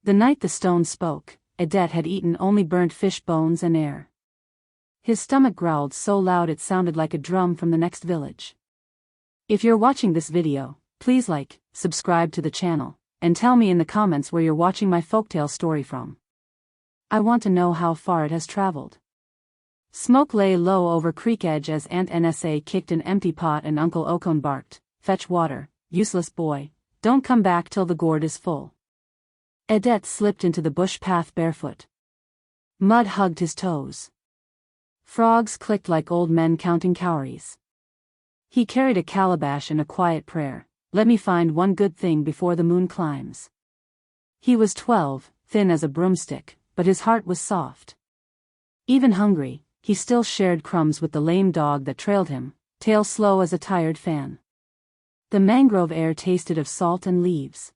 The night the stone spoke, Edet had eaten only burnt fish bones and air. His stomach growled so loud it sounded like a drum from the next village. If you're watching this video, please like, subscribe to the channel, and tell me in the comments where you're watching my folktale story from. I want to know how far it has traveled. Smoke lay low over creek edge as Aunt Nsa kicked an empty pot and Uncle Okon barked, "Fetch water, useless boy, don't come back till the gourd is full." Edet slipped into the bush path barefoot. Mud hugged his toes. Frogs clicked like old men counting cowries. He carried a calabash and a quiet prayer, "Let me find one good thing before the moon climbs." He was 12, thin as a broomstick, but his heart was soft. Even hungry, he still shared crumbs with the lame dog that trailed him, tail slow as a tired fan. The mangrove air tasted of salt and leaves.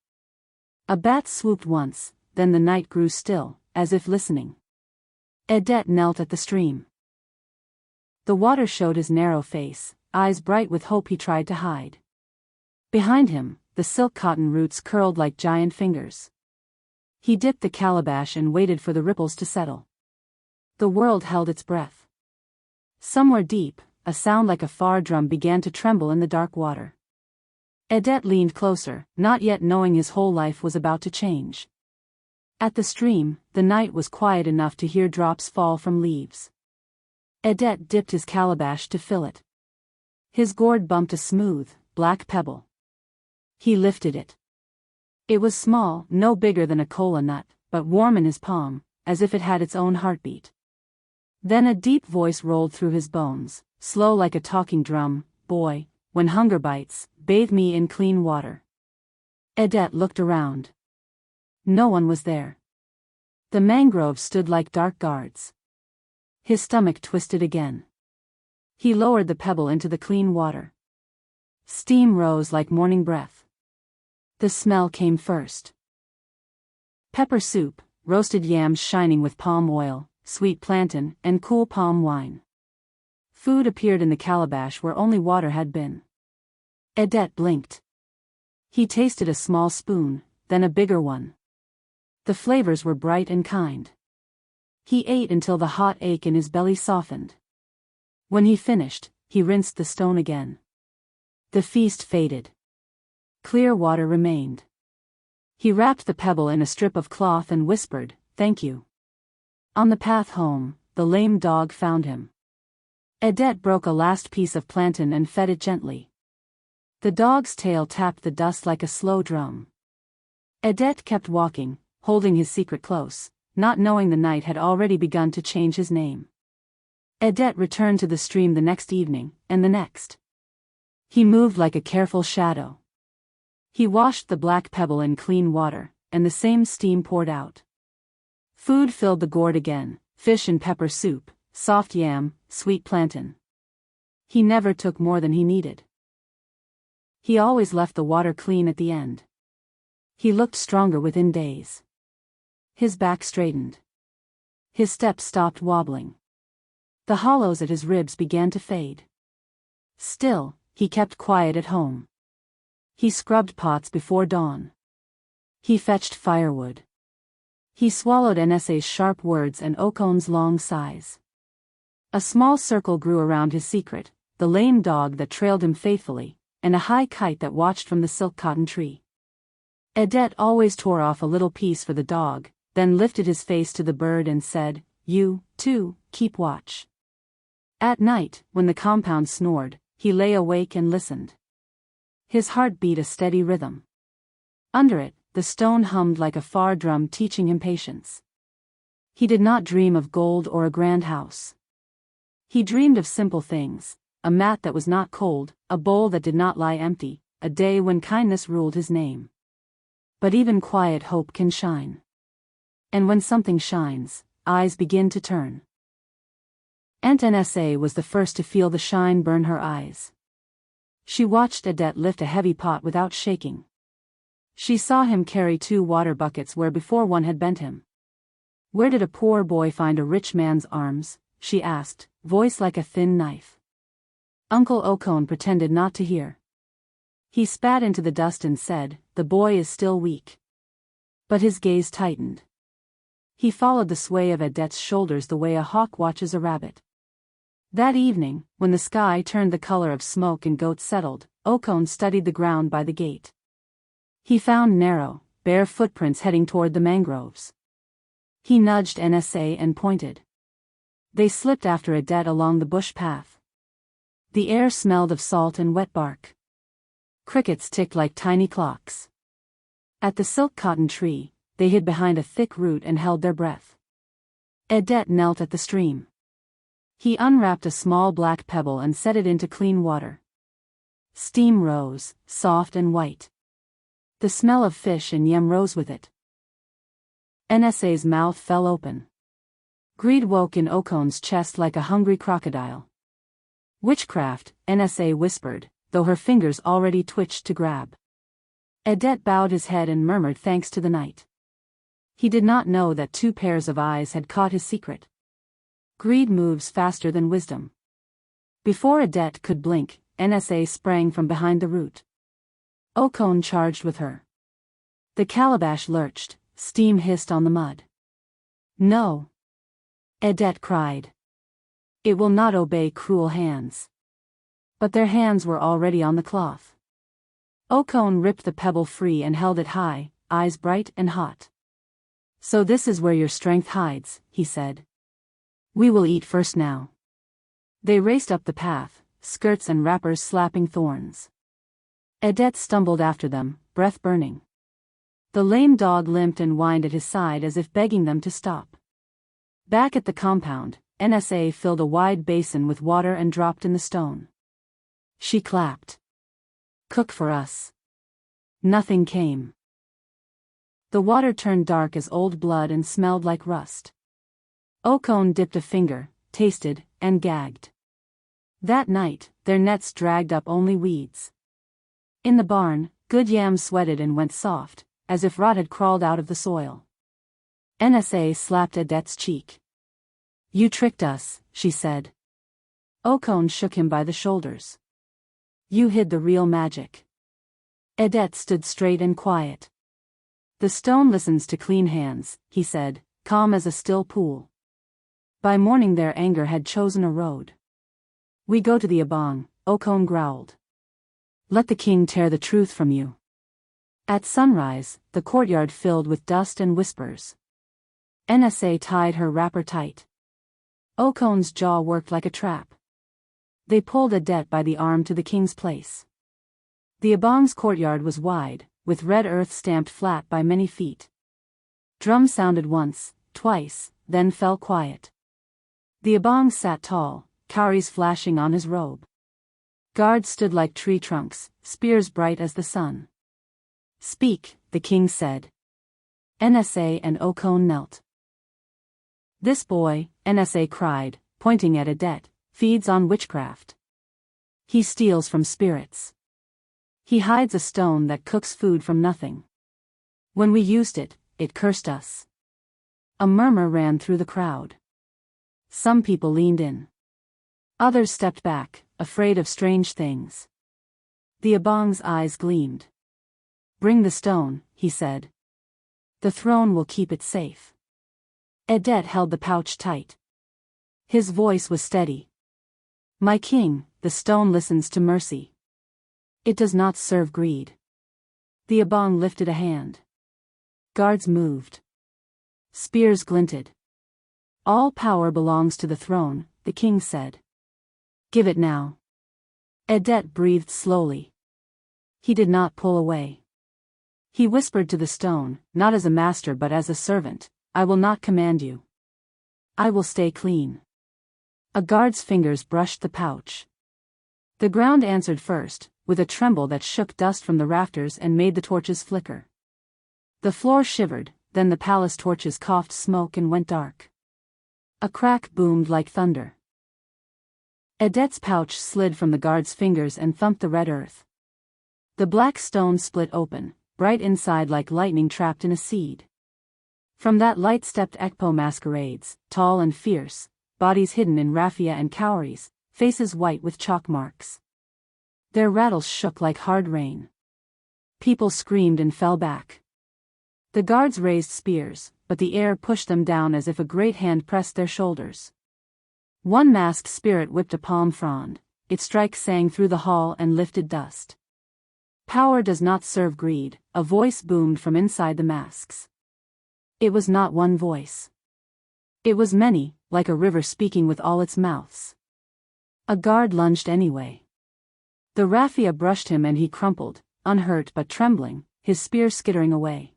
A bat swooped once, then the night grew still, as if listening. Edet knelt at the stream. The water showed his narrow face, eyes bright with hope he tried to hide. Behind him, the silk cotton roots curled like giant fingers. He dipped the calabash and waited for the ripples to settle. The world held its breath. Somewhere deep, a sound like a far drum began to tremble in the dark water. Edet leaned closer, not yet knowing his whole life was about to change. At the stream, the night was quiet enough to hear drops fall from leaves. Edet dipped his calabash to fill it. His gourd bumped a smooth, black pebble. He lifted it. It was small, no bigger than a kola nut, but warm in his palm, as if it had its own heartbeat. Then a deep voice rolled through his bones, slow like a talking drum, "Boy, when hunger bites, bathe me in clean water." Edet looked around. No one was there. The mangroves stood like dark guards. His stomach twisted again. He lowered the pebble into the clean water. Steam rose like morning breath. The smell came first. Pepper soup, roasted yams shining with palm oil, sweet plantain, and cool palm wine. Food appeared in the calabash where only water had been. Edet blinked. He tasted a small spoon, then a bigger one. The flavors were bright and kind. He ate until the hot ache in his belly softened. When he finished, he rinsed the stone again. The feast faded. Clear water remained. He wrapped the pebble in a strip of cloth and whispered, "Thank you." On the path home, the lame dog found him. Edet broke a last piece of plantain and fed it gently. The dog's tail tapped the dust like a slow drum. Edet kept walking, holding his secret close, not knowing the night had already begun to change his name. Edet returned to the stream the next evening, and the next. He moved like a careful shadow. He washed the black pebble in clean water, and the same steam poured out. Food filled the gourd again, fish and pepper soup, soft yam, sweet plantain. He never took more than he needed. He always left the water clean at the end. He looked stronger within days. His back straightened. His steps stopped wobbling. The hollows at his ribs began to fade. Still, he kept quiet at home. He scrubbed pots before dawn. He fetched firewood. He swallowed Nsa's sharp words and Okon's long sighs. A small circle grew around his secret, the lame dog that trailed him faithfully, and a high kite that watched from the silk cotton tree. Edet always tore off a little piece for the dog, then lifted his face to the bird and said, "You, too, keep watch." At night, when the compound snored, he lay awake and listened. His heart beat a steady rhythm. Under it, the stone hummed like a far drum teaching him patience. He did not dream of gold or a grand house. He dreamed of simple things, a mat that was not cold, a bowl that did not lie empty, a day when kindness ruled his name. But even quiet hope can shine. And when something shines, eyes begin to turn. Aunt Nsa was the first to feel the shine burn her eyes. She watched Edet lift a heavy pot without shaking. She saw him carry 2 water buckets where before one had bent him. "Where did a poor boy find a rich man's arms?" she asked, voice like a thin knife. Uncle Okon pretended not to hear. He spat into the dust and said, "The boy is still weak." But his gaze tightened. He followed the sway of Adet's shoulders the way a hawk watches a rabbit. That evening, when the sky turned the color of smoke and goats settled, Orphan studied the ground by the gate. He found narrow, bare footprints heading toward the mangroves. He nudged Nsa and pointed. They slipped after Adet along the bush path. The air smelled of salt and wet bark. Crickets ticked like tiny clocks. At the silk cotton tree, they hid behind a thick root and held their breath. Adet knelt at the stream. He unwrapped a small black pebble and set it into clean water. Steam rose, soft and white. The smell of fish and yam rose with it. Nsa's mouth fell open. Greed woke in Orphan's chest like a hungry crocodile. Witchcraft, Nsa whispered, though her fingers already twitched to grab. Adet bowed his head and murmured thanks to the night. He did not know that 2 pairs of eyes had caught his secret. Greed moves faster than wisdom. Before Adet could blink, Nsa sprang from behind the root. Orphan charged with her. The calabash lurched, steam hissed on the mud. No! Adet cried. It will not obey cruel hands. But their hands were already on the cloth. Orphan ripped the pebble free and held it high, eyes bright and hot. So this is where your strength hides, he said. We will eat first now. They raced up the path, skirts and wrappers slapping thorns. Adet stumbled after them, breath burning. The lame dog limped and whined at his side as if begging them to stop. Back at the compound, Nsa filled a wide basin with water and dropped in the stone. She clapped. Cook for us. Nothing came. The water turned dark as old blood and smelled like rust. Orphan dipped a finger, tasted, and gagged. That night, their nets dragged up only weeds. In the barn, good yams sweated and went soft, as if rot had crawled out of the soil. Nsa slapped Adet's cheek. You tricked us, she said. Orphan shook him by the shoulders. You hid the real magic. Adet stood straight and quiet. The stone listens to clean hands, he said, calm as a still pool. By morning their anger had chosen a road. We go to the Abong, Orphan growled. Let the king tear the truth from you. At sunrise, the courtyard filled with dust and whispers. Nsa tied her wrapper tight. Orphan's jaw worked like a trap. They pulled Adet by the arm to the king's place. The Abong's courtyard was wide, with red earth stamped flat by many feet. Drums sounded once, twice, then fell quiet. The Abong sat tall, cowries flashing on his robe. Guards stood like tree trunks, spears bright as the sun. Speak, the king said. Nsa and Orphan knelt. This boy, Nsa cried, pointing at Adet, feeds on witchcraft. He steals from spirits. He hides a stone that cooks food from nothing. When we used it, it cursed us. A murmur ran through the crowd. Some people leaned in. Others stepped back, afraid of strange things. The Abong's eyes gleamed. Bring the stone, he said. The throne will keep it safe. Adet held the pouch tight. His voice was steady. My king, the stone listens to mercy. It does not serve greed. The Abong lifted a hand. Guards moved. Spears glinted. All power belongs to the throne, the king said. Give it now. Adet breathed slowly. He did not pull away. He whispered to the stone, not as a master but as a servant, I will not command you. I will stay clean. A guard's fingers brushed the pouch. The ground answered first, with a tremble that shook dust from the rafters and made the torches flicker. The floor shivered, then the palace torches coughed smoke and went dark. A crack boomed like thunder. Adet's pouch slid from the guard's fingers and thumped the red earth. The black stone split open, bright inside like lightning trapped in a seed. From that light stepped Ekpo masquerades, tall and fierce, bodies hidden in raffia and cowries, faces white with chalk marks. Their rattles shook like hard rain. People screamed and fell back. The guards raised spears, but the air pushed them down as if a great hand pressed their shoulders. One masked spirit whipped a palm frond, its strike sang through the hall and lifted dust. Power does not serve greed, a voice boomed from inside the masks. It was not one voice. It was many, like a river speaking with all its mouths. A guard lunged anyway. The raffia brushed him and he crumpled, unhurt but trembling, his spear skittering away.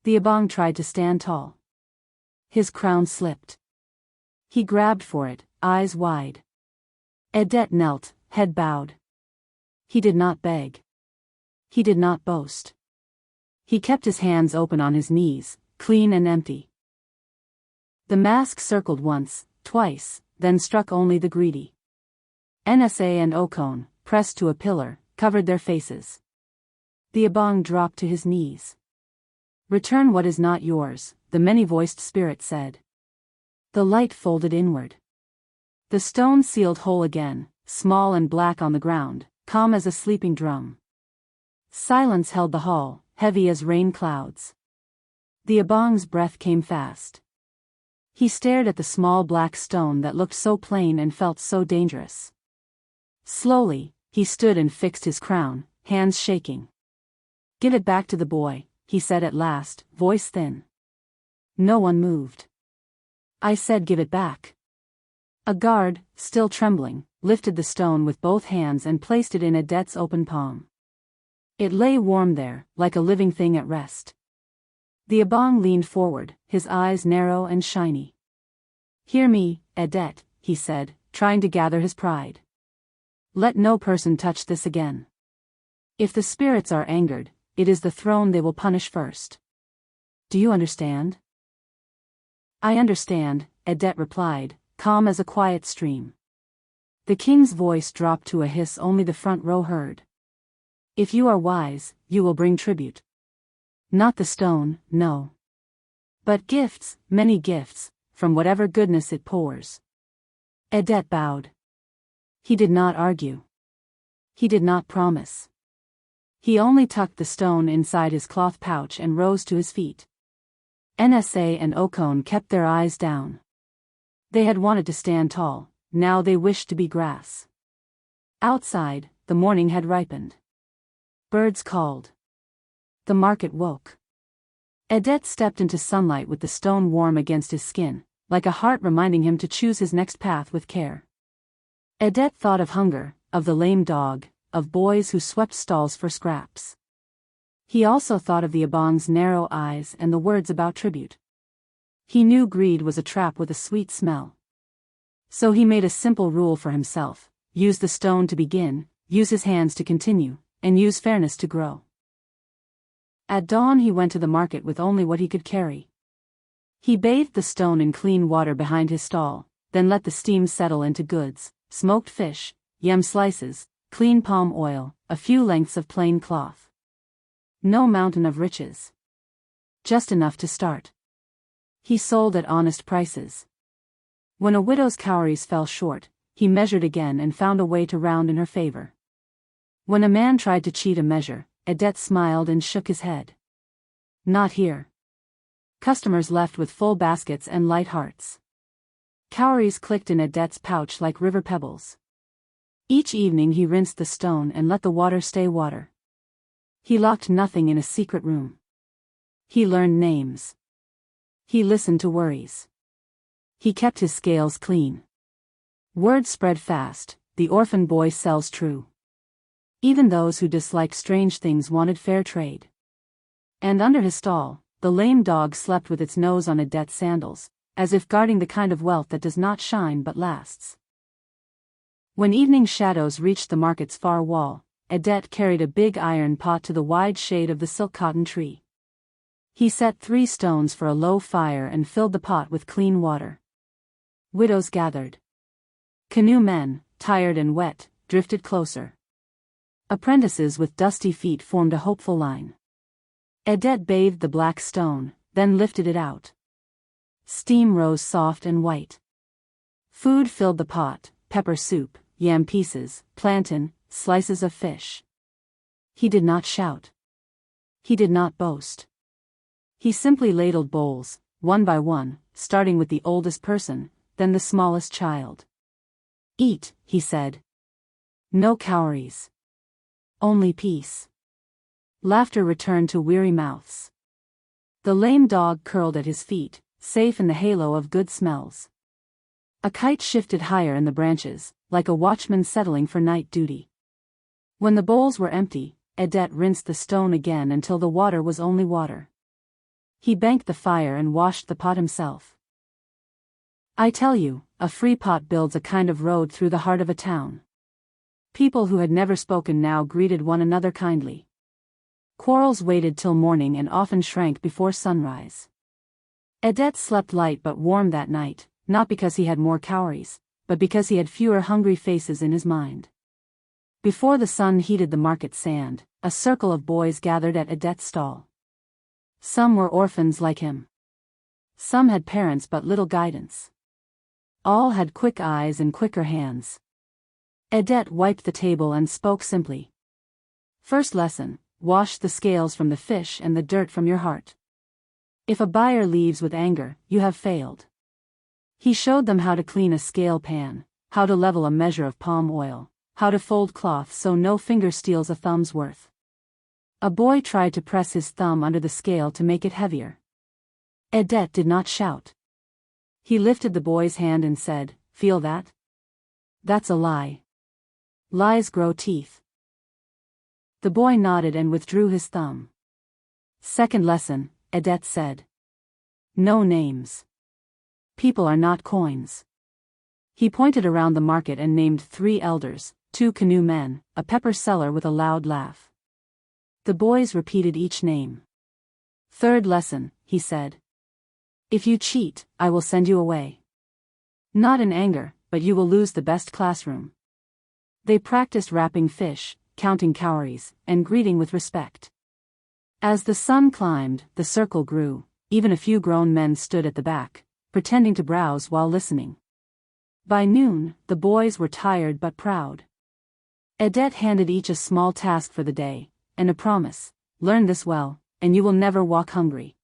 The Abong tried to stand tall. His crown slipped. He grabbed for it, eyes wide. Edet knelt, head bowed. He did not beg. He did not boast. He kept his hands open on his knees, clean and empty. The mask circled once, twice, then struck only the greedy. Nsa and Okon, pressed to a pillar, covered their faces. The Abong dropped to his knees. "Return what is not yours," the many-voiced spirit said. The light folded inward. The stone sealed whole again, small and black on the ground, calm as a sleeping drum. Silence held the hall, heavy as rain clouds. The Abong's breath came fast. He stared at the small black stone that looked so plain and felt so dangerous. Slowly, he stood and fixed his crown, hands shaking. "Give it back to the boy," he said at last, voice thin. No one moved. "I said give it back." A guard, still trembling, lifted the stone with both hands and placed it in Edet's open palm. It lay warm there, like a living thing at rest. The Abong leaned forward, his eyes narrow and shiny. "Hear me, Edet," he said, trying to gather his pride. "Let no person touch this again. If the spirits are angered, it is the throne they will punish first. Do you understand?" "I understand," Edet replied, calm as a quiet stream. The king's voice dropped to a hiss only the front row heard. "If you are wise, you will bring tribute. Not the stone, no. But gifts, many gifts, from whatever goodness it pours." Edet bowed. He did not argue. He did not promise. He only tucked the stone inside his cloth pouch and rose to his feet. Nsa and Okon kept their eyes down. They had wanted to stand tall, now they wished to be grass. Outside, the morning had ripened. Birds called. The market woke. Edet stepped into sunlight with the stone warm against his skin, like a heart reminding him to choose his next path with care. Edet thought of hunger, of the lame dog, of boys who swept stalls for scraps. He also thought of the Abong's narrow eyes and the words about tribute. He knew greed was a trap with a sweet smell. So he made a simple rule for himself: use the stone to begin, use his hands to continue, and use fairness to grow. At dawn he went to the market with only what he could carry. He bathed the stone in clean water behind his stall, then let the steam settle into goods: smoked fish, yam slices, clean palm oil, a few lengths of plain cloth. No mountain of riches. Just enough to start. He sold at honest prices. When a widow's cowries fell short, he measured again and found a way to round in her favor. When a man tried to cheat a measure, Edet smiled and shook his head. Not here. Customers left with full baskets and light hearts. Cowries clicked in Edet's pouch like river pebbles. Each evening he rinsed the stone and let the water stay water. He locked nothing in a secret room. He learned names. He listened to worries. He kept his scales clean. Word spread fast: the orphan boy sells true. Even those who disliked strange things wanted fair trade. And under his stall, the lame dog slept with its nose on Edet's sandals, as if guarding the kind of wealth that does not shine but lasts. When evening shadows reached the market's far wall, Edet carried a big iron pot to the wide shade of the silk cotton tree. He set 3 stones for a low fire and filled the pot with clean water. Widows gathered. Canoe men, tired and wet, drifted closer. Apprentices with dusty feet formed a hopeful line. Edet bathed the black stone, then lifted it out. Steam rose soft and white. Food filled the pot: pepper soup, yam pieces, plantain, slices of fish. He did not shout. He did not boast. He simply ladled bowls, one by one, starting with the oldest person, then the smallest child. "Eat," he said. "No cowries. Only peace." Laughter returned to weary mouths. The lame dog curled at his feet, safe in the halo of good smells. A kite shifted higher in the branches, like a watchman settling for night duty. When the bowls were empty, Edet rinsed the stone again until the water was only water. He banked the fire and washed the pot himself. I tell you, a free pot builds a kind of road through the heart of a town. People who had never spoken now greeted one another kindly. Quarrels waited till morning and often shrank before sunrise. Edet slept light but warm that night, not because he had more cowries, but because he had fewer hungry faces in his mind. Before the sun heated the market sand, a circle of boys gathered at Edet's stall. Some were orphans like him. Some had parents but little guidance. All had quick eyes and quicker hands. Edet wiped the table and spoke simply. First lesson: wash the scales from the fish and the dirt from your heart. If a buyer leaves with anger, you have failed. He showed them how to clean a scale pan, how to level a measure of palm oil, how to fold cloth so no finger steals a thumb's worth. A boy tried to press his thumb under the scale to make it heavier. Edet did not shout. He lifted the boy's hand and said, "Feel that? That's a lie. Lies grow teeth." The boy nodded and withdrew his thumb. Second lesson, Edet said. No names. People are not coins. He pointed around the market and named 3 elders, 2 canoe men, a pepper seller with a loud laugh. The boys repeated each name. Third lesson, he said. If you cheat, I will send you away. Not in anger, but you will lose the best classroom. They practiced wrapping fish, counting cowries, and greeting with respect. As the sun climbed, the circle grew. Even a few grown men stood at the back, pretending to browse while listening. By noon, the boys were tired but proud. Edet handed each a small task for the day, and a promise: learn this well, and you will never walk hungry.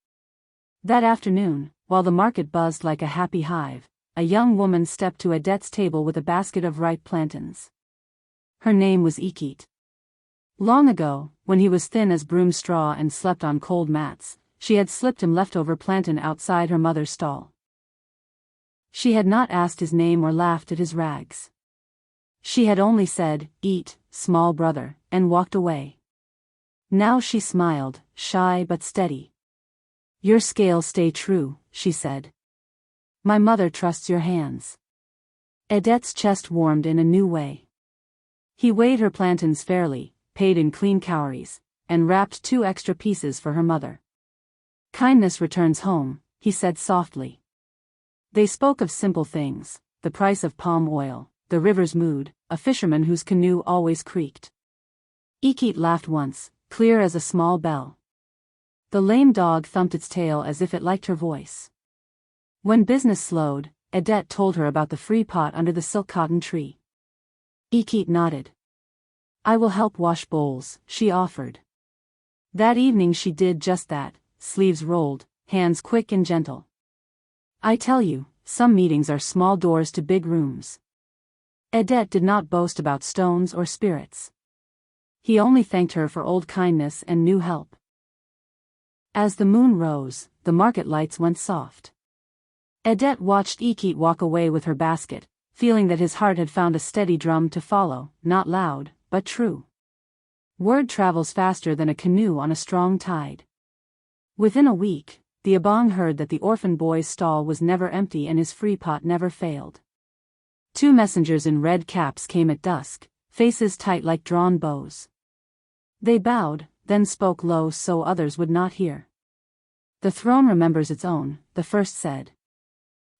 That afternoon, while the market buzzed like a happy hive, a young woman stepped to Edet's table with a basket of ripe plantains. Her name was Ikit. Long ago, when he was thin as broom straw and slept on cold mats, she had slipped him leftover plantain outside her mother's stall. She had not asked his name or laughed at his rags. She had only said, "Eat, small brother," and walked away. Now she smiled, shy but steady. "Your scales stay true," she said. "My mother trusts your hands." Edet's chest warmed in a new way. He weighed her plantains fairly, paid in clean cowries, and wrapped 2 extra pieces for her mother. "Kindness returns home," he said softly. They spoke of simple things: the price of palm oil, the river's mood, a fisherman whose canoe always creaked. Ikit laughed once, clear as a small bell. The lame dog thumped its tail as if it liked her voice. When business slowed, Edet told her about the free pot under the silk cotton tree. Ikit nodded. "I will help wash bowls," she offered. That evening she did just that, sleeves rolled, hands quick and gentle. I tell you, some meetings are small doors to big rooms. Edet did not boast about stones or spirits. He only thanked her for old kindness and new help. As the moon rose, the market lights went soft. Edet watched Ikit walk away with her basket, feeling that his heart had found a steady drum to follow, not loud, but true. Word travels faster than a canoe on a strong tide. Within a week, the Abong heard that the orphan boy's stall was never empty and his free pot never failed. 2 messengers in red caps came at dusk, faces tight like drawn bows. They bowed, then spoke low so others would not hear. "The throne remembers its own," the first said.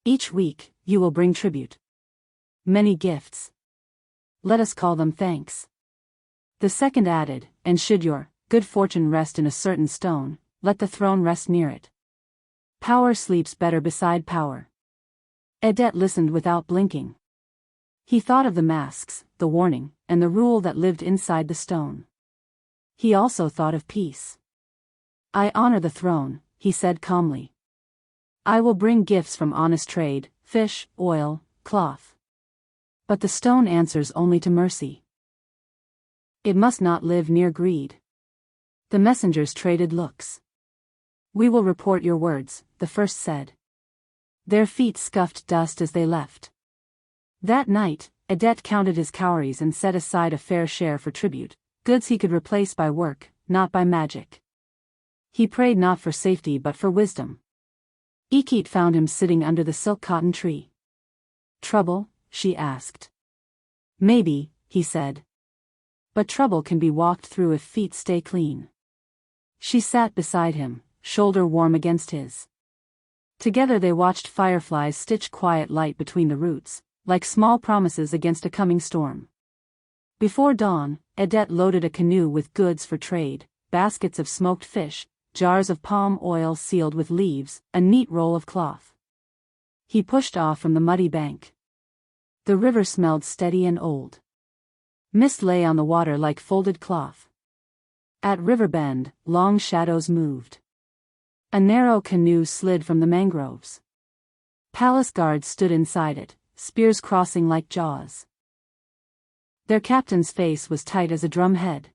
"Each week, you will bring tribute. Many gifts. Let us call them thanks." The second added, "And should your good fortune rest in a certain stone, let the throne rest near it. Power sleeps better beside power." Edet listened without blinking. He thought of the masks, the warning, and the rule that lived inside the stone. He also thought of peace. "I honor the throne," he said calmly. I will bring gifts from honest trade, fish, oil, cloth. But the stone answers only to mercy. It must not live near greed. The messengers traded looks. We will report your words, the first said. Their feet scuffed dust as they left. That night, Adet counted his cowries and set aside a fair share for tribute, goods he could replace by work, not by magic. He prayed not for safety but for wisdom. Ikit found him sitting under the silk cotton tree. Trouble? She asked. Maybe, he said. But trouble can be walked through if feet stay clean. She sat beside him, shoulder warm against his. Together they watched fireflies stitch quiet light between the roots, like small promises against a coming storm. Before dawn, Adet loaded a canoe with goods for trade, baskets of smoked fish, jars of palm oil sealed with leaves, a neat roll of cloth. He pushed off from the muddy bank. The river smelled steady and old. Mist lay on the water like folded cloth. At river bend, long shadows moved. A narrow canoe slid from the mangroves. Palace guards stood inside it, spears crossing like jaws. Their captain's face was tight as a drum head.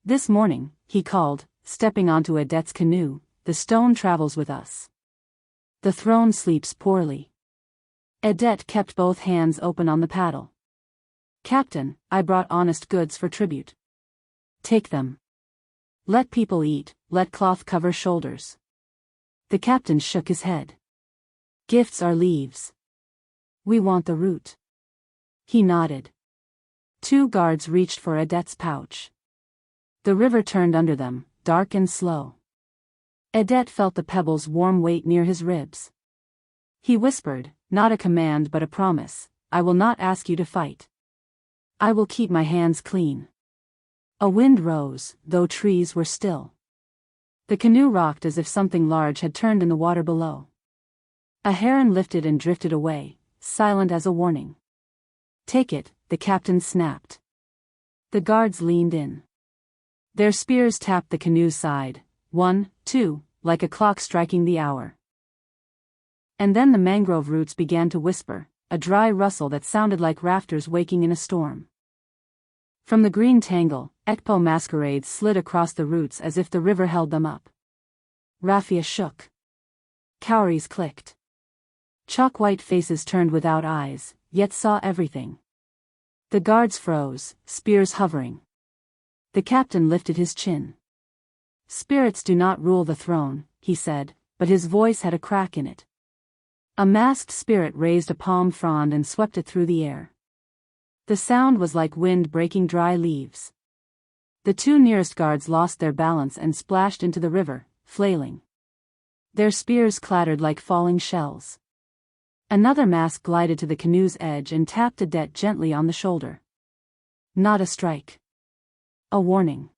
This morning, he called, stepping onto Adet's canoe, the stone travels with us. The throne sleeps poorly. Adet kept both hands open on the paddle. Captain, I brought honest goods for tribute. Take them. Let people eat, let cloth cover shoulders. The captain shook his head. Gifts are leaves. We want the root. He nodded. 2 guards reached for Adet's pouch. The river turned under them, dark and slow. Adet felt the pebble's warm weight near his ribs. He whispered, not a command but a promise, I will not ask you to fight. I will keep my hands clean. A wind rose, though trees were still. The canoe rocked as if something large had turned in the water below. A heron lifted and drifted away, silent as a warning. Take it, the captain snapped. The guards leaned in. Their spears tapped the canoe's side, 1, 2, like a clock striking the hour. And then the mangrove roots began to whisper, a dry rustle that sounded like rafters waking in a storm. From the green tangle, Ekpo masquerades slid across the roots as if the river held them up. Raffia shook. Cowries clicked. Chalk-white faces turned without eyes, yet saw everything. The guards froze, spears hovering. The captain lifted his chin. Spirits do not rule the throne, he said, but his voice had a crack in it. A masked spirit raised a palm frond and swept it through the air. The sound was like wind breaking dry leaves. The 2 nearest guards lost their balance and splashed into the river, flailing. Their spears clattered like falling shells. Another mask glided to the canoe's edge and tapped Adet gently on the shoulder. Not a strike. A warning.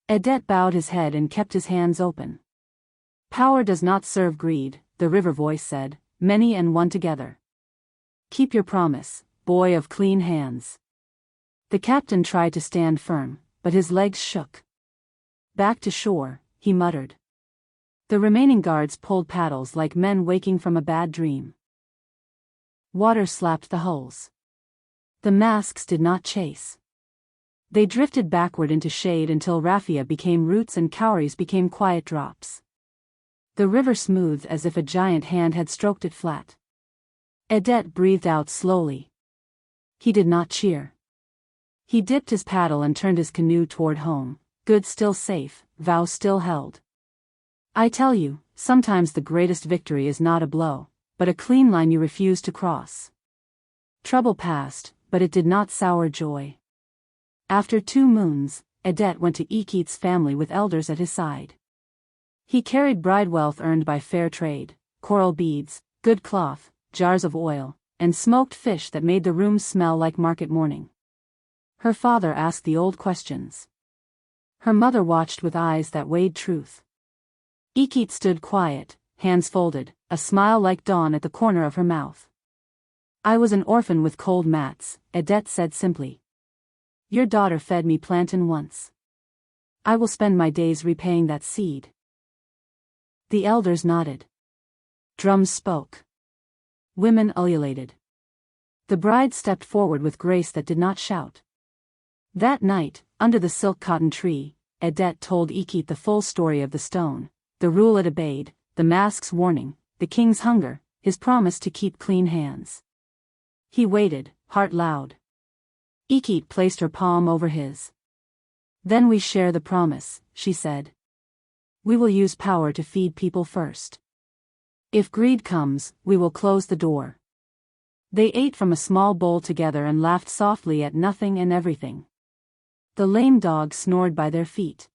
Adet bowed his head and kept his hands open. Power does not serve greed, the river voice said, many and one together. Keep your promise, boy of clean hands. The captain tried to stand firm, but his legs shook. Back to shore, he muttered. The remaining guards pulled paddles like men waking from a bad dream. Water slapped the hulls. The masks did not chase. They drifted backward into shade until raffia became roots and cowries became quiet drops. The river smoothed as if a giant hand had stroked it flat. Adet breathed out slowly. He did not cheer. He dipped his paddle and turned his canoe toward home, good still safe, vow still held. I tell you, sometimes the greatest victory is not a blow, but a clean line you refuse to cross. Trouble passed, but it did not sour joy. After 2 moons, Adet went to Ikit's family with elders at his side. He carried bride wealth earned by fair trade, coral beads, good cloth, jars of oil, and smoked fish that made the room smell like market morning. Her father asked the old questions. Her mother watched with eyes that weighed truth. Ikit stood quiet, hands folded, a smile like dawn at the corner of her mouth. I was an orphan with cold mats, Adet said simply. Your daughter fed me plantain once. I will spend my days repaying that seed. The elders nodded. Drums spoke. Women ululated. The bride stepped forward with grace that did not shout. That night, under the silk cotton tree, Edet told Ikit the full story of the stone, the rule it obeyed, the mask's warning, the king's hunger, his promise to keep clean hands. He waited, heart loud. Ikit placed her palm over his. Then we share the promise, she said. We will use power to feed people first. If greed comes, we will close the door. They ate from a small bowl together and laughed softly at nothing and everything. The lame dog snored by their feet.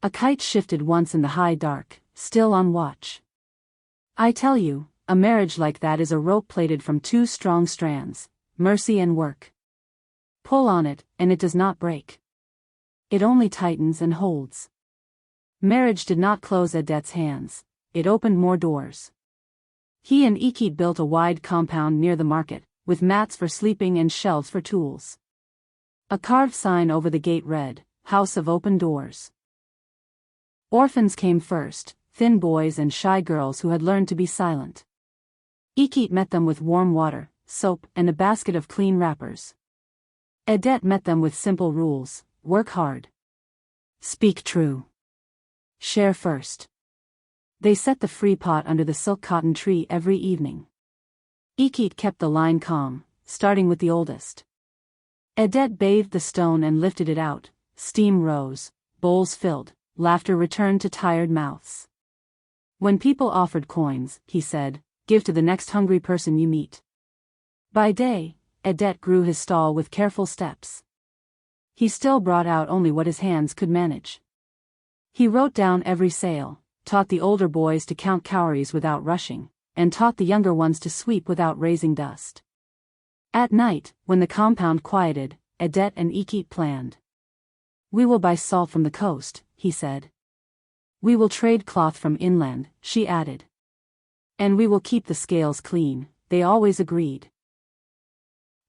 A kite shifted once in the high dark, still on watch. I tell you, a marriage like that is a rope plaited from two strong strands, mercy and work. Pull on it, and it does not break. It only tightens and holds. Marriage did not close Edet's hands, it opened more doors. He and Ikit built a wide compound near the market, with mats for sleeping and shelves for tools. A carved sign over the gate read, House of Open Doors. Orphans came first, thin boys and shy girls who had learned to be silent. Ikit met them with warm water, soap, and a basket of clean wrappers. Edet met them with simple rules: work hard. Speak true. Share first. They set the free pot under the silk cotton tree every evening. Ikit kept the line calm, starting with the oldest. Edet bathed the stone and lifted it out, steam rose, bowls filled, laughter returned to tired mouths. When people offered coins, he said, give to the next hungry person you meet. By day, Edet grew his stall with careful steps. He still brought out only what his hands could manage. He wrote down every sale, taught the older boys to count calories without rushing, and taught the younger ones to sweep without raising dust. At night, when the compound quieted, Edet and Ikit planned. We will buy salt from the coast, he said. We will trade cloth from inland, she added. And we will keep the scales clean, they always agreed.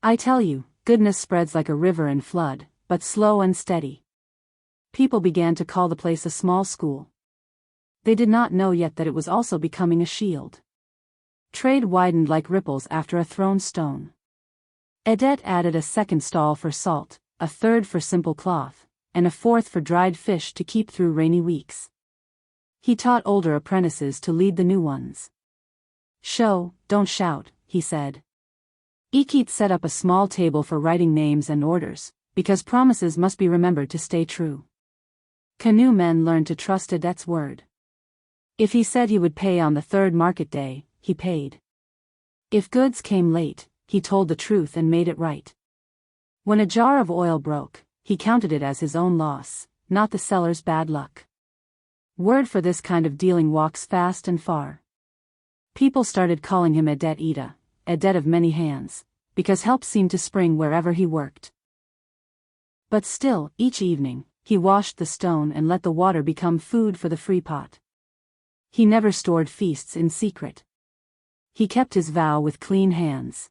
I tell you, goodness spreads like a river and flood, but slow and steady. People began to call the place a small school. They did not know yet that it was also becoming a shield. Trade widened like ripples after a thrown stone. Edet added a second stall for salt, a third for simple cloth, and a fourth for dried fish to keep through rainy weeks. He taught older apprentices to lead the new ones. Show, don't shout, he said. Ikit set up a small table for writing names and orders, because promises must be remembered to stay true. Canoe men learned to trust Edet's word. If he said he would pay on the third market day, he paid. If goods came late, he told the truth and made it right. When a jar of oil broke, he counted it as his own loss, not the seller's bad luck. Word for this kind of dealing walks fast and far. People started calling him Edet Ida, Edet of many hands, because help seemed to spring wherever he worked. But still, each evening, he washed the stone and let the water become food for the free pot. He never stored feasts in secret. He kept his vow with clean hands.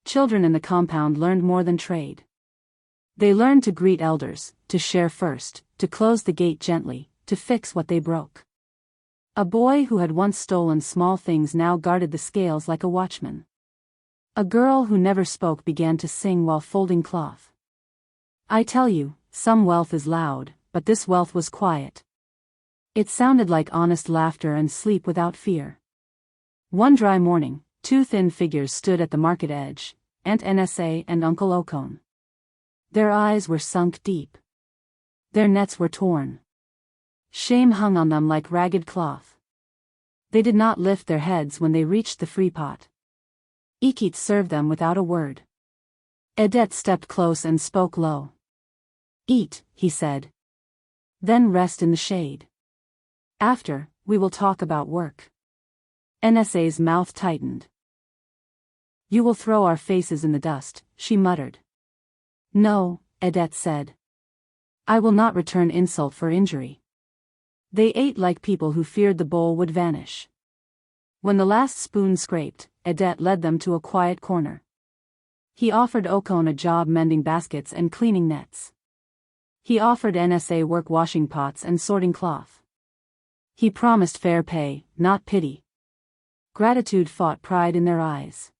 Children in the compound learned more than trade. They learned to greet elders, to share first, to close the gate gently, to fix what they broke. A boy who had once stolen small things now guarded the scales like a watchman. A girl who never spoke began to sing while folding cloth. I tell you, some wealth is loud, but this wealth was quiet. It sounded like honest laughter and sleep without fear. One dry morning, two thin figures stood at the market edge, Aunt Nsa and Uncle Okon. Their eyes were sunk deep. Their nets were torn. Shame hung on them like ragged cloth. They did not lift their heads when they reached the free pot. Ikit served them without a word. Edet stepped close and spoke low. Eat, he said. Then rest in the shade. After, we will talk about work. Nsa's mouth tightened. You will throw our faces in the dust, she muttered. No, Edet said. I will not return insult for injury. They ate like people who feared the bowl would vanish. When the last spoon scraped, Edet led them to a quiet corner. He offered Okon a job mending baskets and cleaning nets. He offered Nsa work washing pots and sorting cloth. He promised fair pay, not pity. Gratitude fought pride in their eyes.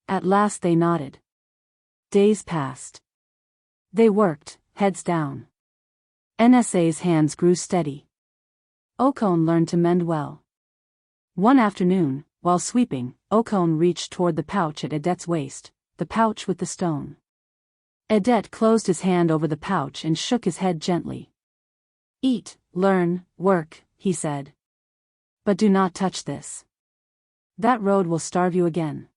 At last they nodded. Days passed. They worked, heads down. NSA's hands grew steady. Okon learned to mend well. One afternoon, while sweeping, Okon reached toward the pouch at Edette's waist, the pouch with the stone. Edette closed his hand over the pouch and shook his head gently. Eat, learn, work, he said. But do not touch this. That road will starve you again.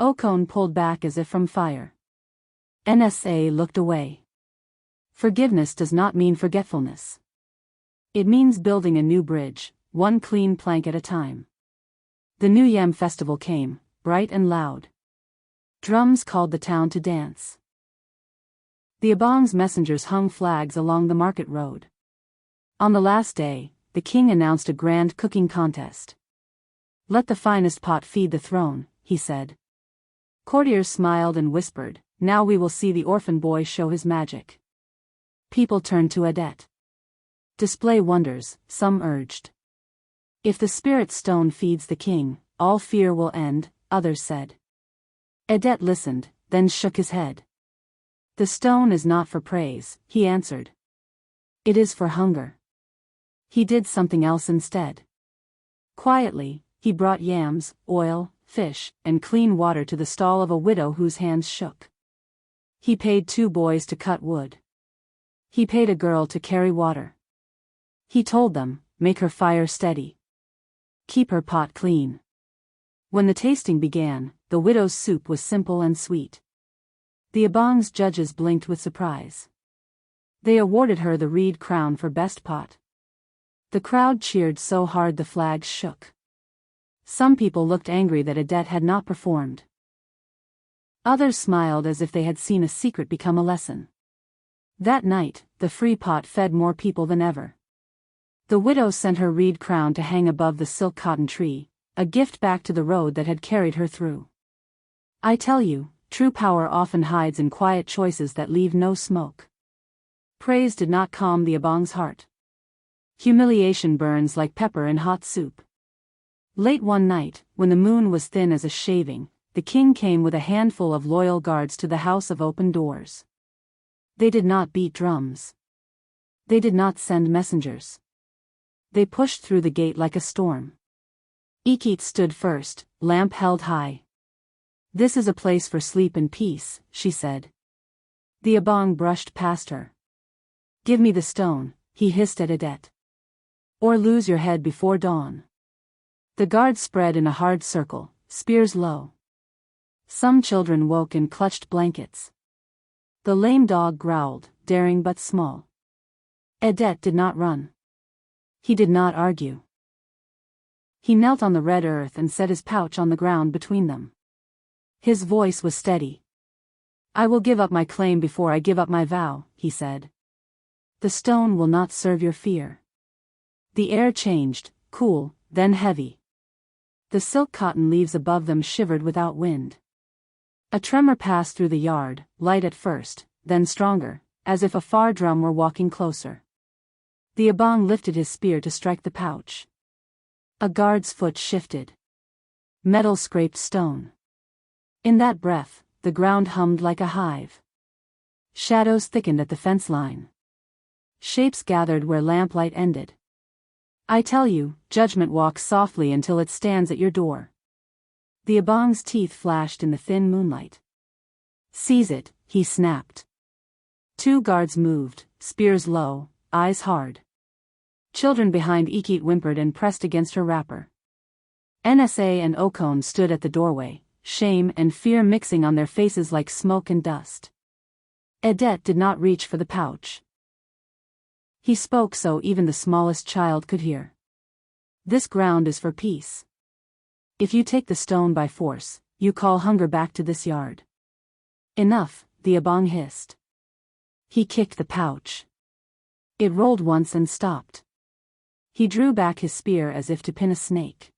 Okon pulled back as if from fire. NSA looked away. Forgiveness does not mean forgetfulness. It means building a new bridge, one clean plank at a time. The New Yam festival came, bright and loud. Drums called the town to dance. The Abong's messengers hung flags along the market road. On the last day, the king announced a grand cooking contest. Let the finest pot feed the throne, he said. Courtiers smiled and whispered, now we will see the orphan boy show his magic. People turned to Edette. Display wonders, some urged. If the spirit stone feeds the king, all fear will end, others said. Edette listened, then shook his head. The stone is not for praise, he answered. It is for hunger. He did something else instead. Quietly, he brought yams, oil, fish, and clean water to the stall of a widow whose hands shook. He paid 2 boys to cut wood. He paid a girl to carry water. He told them, make her fire steady. Keep her pot clean. When the tasting began, the widow's soup was simple and sweet. The Abong's judges blinked with surprise. They awarded her the reed crown for best pot. The crowd cheered so hard the flags shook. Some people looked angry that Edette had not performed. Others smiled as if they had seen a secret become a lesson. That night, the free pot fed more people than ever. The widow sent her reed crown to hang above the silk cotton tree, a gift back to the road that had carried her through. I tell you, true power often hides in quiet choices that leave no smoke. Praise did not calm the Abong's heart. Humiliation burns like pepper in hot soup. Late one night, when the moon was thin as a shaving, the king came with a handful of loyal guards to the house of open doors. They did not beat drums. They did not send messengers. They pushed through the gate like a storm. Ikit stood first, lamp held high. This is a place for sleep and peace, she said. The Abong brushed past her. Give me the stone, he hissed at Edette. Or lose your head before dawn. The guards spread in a hard circle, spears low. Some children woke and clutched blankets. The lame dog growled, daring but small. Edette did not run. He did not argue. He knelt on the red earth and set his pouch on the ground between them. His voice was steady. I will give up my claim before I give up my vow, he said. The stone will not serve your fear. The air changed, cool, then heavy. The silk cotton leaves above them shivered without wind. A tremor passed through the yard, light at first, then stronger, as if a far drum were walking closer. The Abong lifted his spear to strike the pouch. A guard's foot shifted. Metal scraped stone. In that breath, the ground hummed like a hive. Shadows thickened at the fence line. Shapes gathered where lamplight ended. I tell you, judgment walks softly until it stands at your door. The Abong's teeth flashed in the thin moonlight. Seize it, he snapped. 2 guards moved, spears low, eyes hard. Children behind Ikit whimpered and pressed against her wrapper. NSA and Okon stood at the doorway, shame and fear mixing on their faces like smoke and dust. Edette did not reach for the pouch. He spoke so even the smallest child could hear. This ground is for peace. If you take the stone by force, you call hunger back to this yard. Enough, the Abong hissed. He kicked the pouch. It rolled once and stopped. He drew back his spear as if to pin a snake.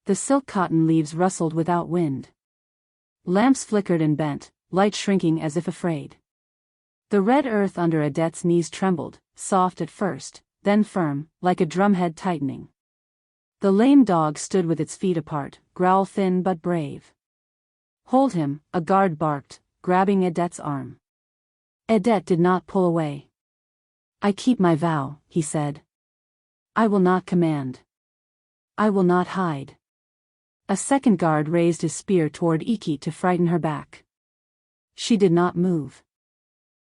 The silk cotton leaves rustled without wind. Lamps flickered and bent, light shrinking as if afraid. The red earth under Edette's knees trembled, soft at first, then firm, like a drumhead tightening. The lame dog stood with its feet apart, growl thin but brave. Hold him, a guard barked, grabbing Edette's arm. Edette did not pull away. I keep my vow, he said. I will not command. I will not hide. A second guard raised his spear toward Ikit to frighten her back. She did not move.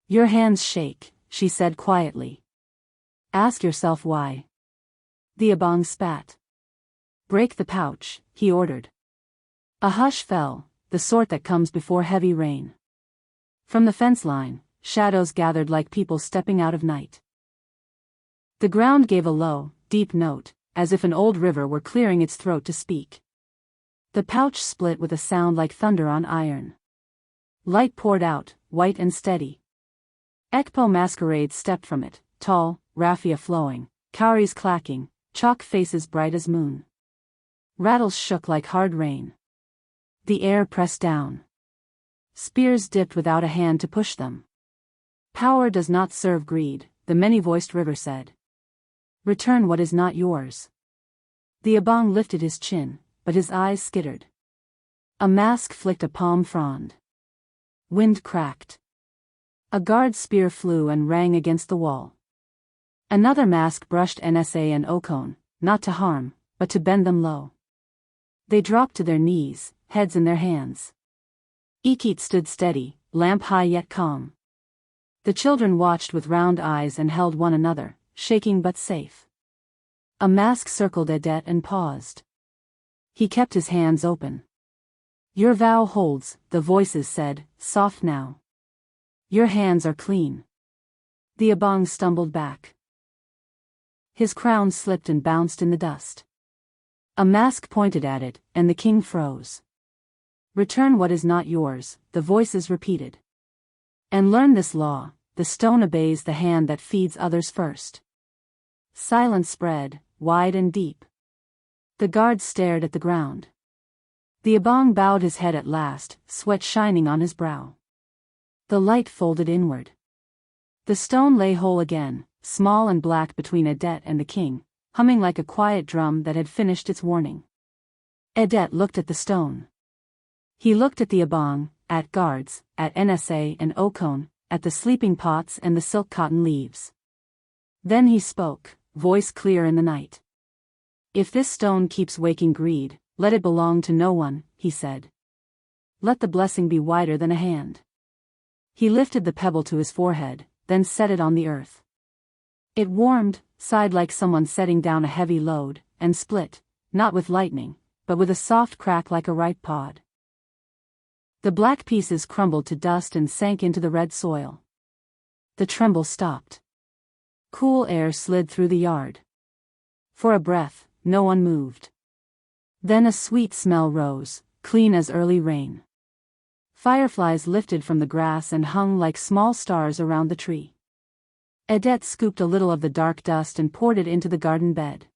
Your hands shake, she said quietly. Ask yourself why. The Abong spat. Break the pouch, he ordered. A hush fell, the sort that comes before heavy rain. From the fence line, shadows gathered like people stepping out of night. The ground gave a low, deep note, as if an old river were clearing its throat to speak. The pouch split with a sound like thunder on iron. Light poured out, white and steady. Ekpo masquerades stepped from it, tall, raffia flowing, cowries clacking, chalk faces bright as moon. Rattles shook like hard rain. The air pressed down. Spears dipped without a hand to push them. Power does not serve greed, the many-voiced river said. Return what is not yours. The Abong lifted his chin, but his eyes skittered. A mask flicked a palm frond. Wind cracked. A guard's spear flew and rang against the wall. Another mask brushed NSA and Okon, not to harm, but to bend them low. They dropped to their knees, heads in their hands. Ikit stood steady, lamp high yet calm. The children watched with round eyes and held one another, shaking but safe. A mask circled Edette and paused. He kept his hands open. Your vow holds, the voices said, soft now. Your hands are clean. The Abong stumbled back. His crown slipped and bounced in the dust. A mask pointed at it, and the king froze. Return what is not yours, the voices repeated. And learn this law, the stone obeys the hand that feeds others first. Silence spread, wide and deep. The guards stared at the ground. The Abong bowed his head at last, sweat shining on his brow. The light folded inward. The stone lay whole again, small and black between Edette and the king, humming like a quiet drum that had finished its warning. Edette looked at the stone. He looked at the Abong, at guards, at NSA and Okon, at the sleeping pots and the silk cotton leaves. Then he spoke, voice clear in the night. If this stone keeps waking greed, let it belong to no one, he said. Let the blessing be wider than a hand. He lifted the pebble to his forehead, then set it on the earth. It warmed, sighed like someone setting down a heavy load, and split, not with lightning, but with a soft crack like a ripe pod. The black pieces crumbled to dust and sank into the red soil. The tremble stopped. Cool air slid through the yard. For a breath, no one moved. Then a sweet smell rose, clean as early rain. Fireflies lifted from the grass and hung like small stars around the tree. Edette scooped a little of the dark dust and poured it into the garden bed.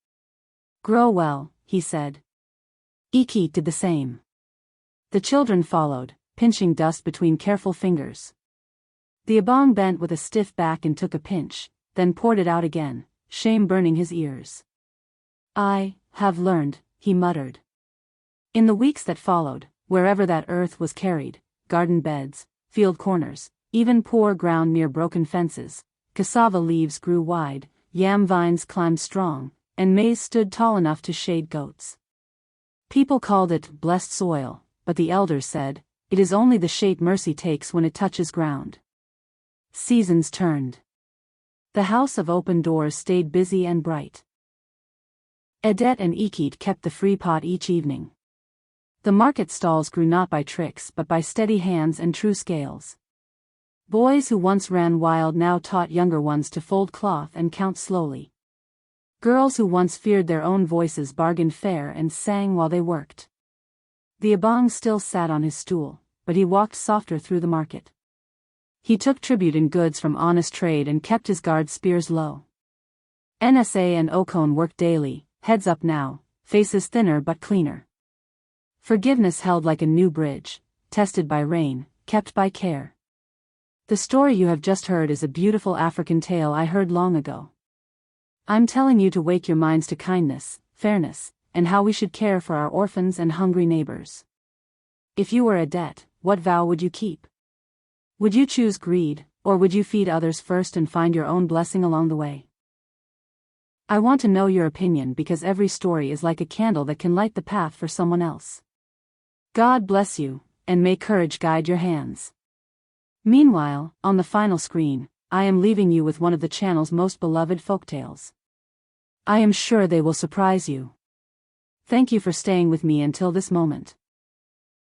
Grow well, he said. Ikit did the same. The children followed, pinching dust between careful fingers. The Abong bent with a stiff back and took a pinch, then poured it out again, shame burning his ears. I have learned, he muttered. In the weeks that followed, wherever that earth was carried, garden beds, field corners, even poor ground near broken fences, cassava leaves grew wide, yam vines climbed strong, and maize stood tall enough to shade goats. People called it blessed soil, but the elders said, it is only the shape mercy takes when it touches ground. Seasons turned. The house of open doors stayed busy and bright. Edette and Ikit kept the free pot each evening. The market stalls grew not by tricks but by steady hands and true scales. Boys who once ran wild now taught younger ones to fold cloth and count slowly. Girls who once feared their own voices bargained fair and sang while they worked. The Abong still sat on his stool, but he walked softer through the market. He took tribute in goods from honest trade and kept his guard spears low. NSA and Okon worked daily, heads up now, faces thinner but cleaner. Forgiveness held like a new bridge, tested by rain, kept by care. The story you have just heard is a beautiful African tale I heard long ago. I'm telling you to wake your minds to kindness, fairness, and how we should care for our orphans and hungry neighbors. If you were a debt, what vow would you keep? Would you choose greed, or would you feed others first and find your own blessing along the way? I want to know your opinion because every story is like a candle that can light the path for someone else. God bless you, and may courage guide your hands. Meanwhile, on the final screen, I am leaving you with one of the channel's most beloved folktales. I am sure they will surprise you. Thank you for staying with me until this moment.